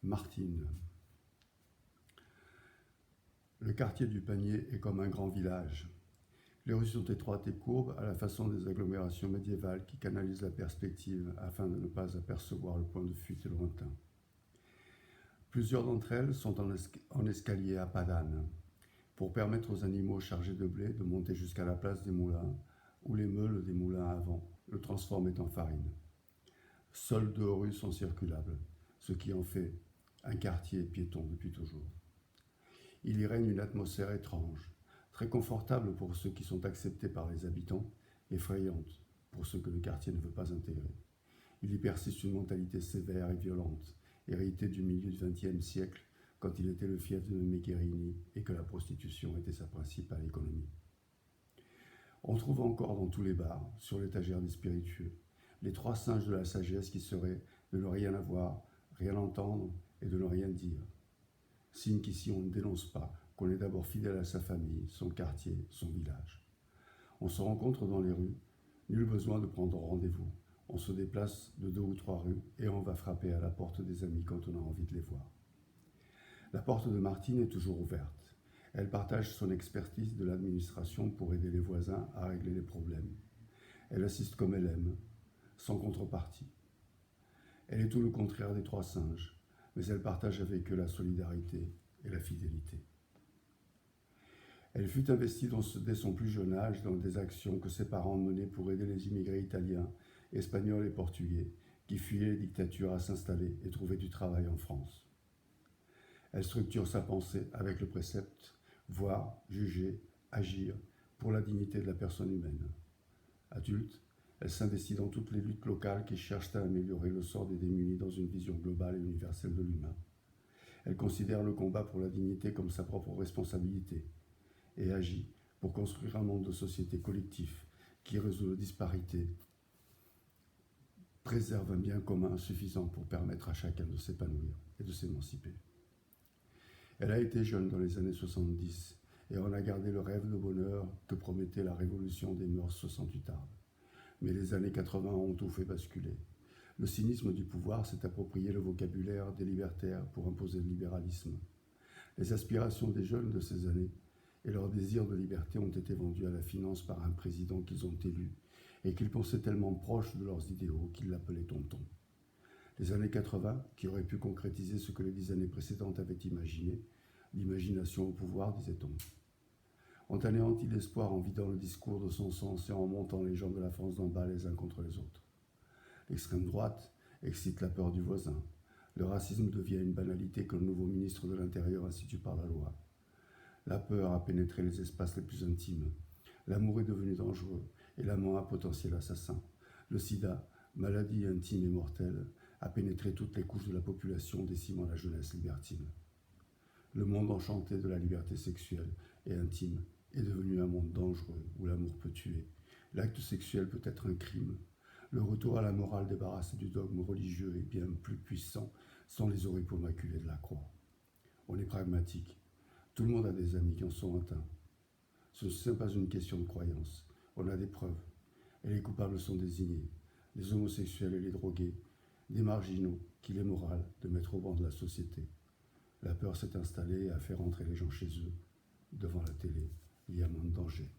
Martine. Le quartier du Panier est comme un grand village. Les rues sont étroites et courbes à la façon des agglomérations médiévales qui canalisent la perspective afin de ne pas apercevoir le point de fuite lointain. Plusieurs d'entre elles sont en escalier à pas d'âne pour permettre aux animaux chargés de blé de monter jusqu'à la place des moulins où les meules des moulins à vent le transforment en farine. Seules 2 rues sont circulables, ce qui en fait un quartier piéton depuis toujours. Il y règne une atmosphère étrange, très confortable pour ceux qui sont acceptés par les habitants, effrayante pour ceux que le quartier ne veut pas intégrer. Il y persiste une mentalité sévère et violente, héritée du milieu du XXe siècle, quand il était le fief de Megherini et que la prostitution était sa principale économie. On trouve encore dans tous les bars, sur l'étagère des spiritueux, les 3 singes de la sagesse qui seraient de ne rien avoir, rien entendre et de ne rien dire. Signe qu'ici on ne dénonce pas, qu'on est d'abord fidèle à sa famille, son quartier, son village. On se rencontre dans les rues, nul besoin de prendre rendez-vous. On se déplace de 2 ou 3 rues et on va frapper à la porte des amis quand on a envie de les voir. La porte de Martine est toujours ouverte. Elle partage son expertise de l'administration pour aider les voisins à régler les problèmes. Elle assiste comme elle aime, sans contrepartie. Elle est tout le contraire des 3 singes, mais elle partage avec eux la solidarité et la fidélité. Elle fut investie dès son plus jeune âge dans des actions que ses parents menaient pour aider les immigrés italiens, espagnols et portugais qui fuyaient les dictatures à s'installer et trouver du travail en France. Elle structure sa pensée avec le précepte « voir, juger, agir pour la dignité de la personne humaine ». Adulte, elle s'investit dans toutes les luttes locales qui cherchent à améliorer le sort des démunis dans une vision globale et universelle de l'humain. Elle considère le combat pour la dignité comme sa propre responsabilité et agit pour construire un monde de société collectif qui résout les disparités, préserve un bien commun suffisant pour permettre à chacun de s'épanouir et de s'émanciper. Elle a été jeune dans les années 70 et en a gardé le rêve de bonheur que promettait la révolution des mœurs 68 ardes. Mais les années 80 ont tout fait basculer. Le cynisme du pouvoir s'est approprié le vocabulaire des libertaires pour imposer le libéralisme. Les aspirations des jeunes de ces années et leur désir de liberté ont été vendus à la finance par un président qu'ils ont élu et qu'ils pensaient tellement proche de leurs idéaux qu'ils l'appelaient tonton. Les années 80, qui auraient pu concrétiser ce que les 10 années précédentes avaient imaginé, l'imagination au pouvoir, disait-on, ont anéanti l'espoir en vidant le discours de son sens et en montant les gens de la France d'en bas les uns contre les autres. L'extrême droite excite la peur du voisin. Le racisme devient une banalité que le nouveau ministre de l'Intérieur institue par la loi. La peur a pénétré les espaces les plus intimes. L'amour est devenu dangereux et l'amant un potentiel assassin. Le sida, maladie intime et mortelle, a pénétré toutes les couches de la population, décimant la jeunesse libertine. Le monde enchanté de la liberté sexuelle et intime est devenu un monde dangereux où l'amour peut tuer. L'acte sexuel peut être un crime. Le retour à la morale débarrassée du dogme religieux est bien plus puissant sans les oripeaux maculés de la croix. On est pragmatique. Tout le monde a des amis qui en sont atteints. Ce n'est pas une question de croyance. On a des preuves. Et les coupables sont désignés. Les homosexuels et les drogués, des marginaux qu'il est moral de mettre au banc de la société. La peur s'est installée et a fait rentrer les gens chez eux. Devant la télé, il y a moins de danger.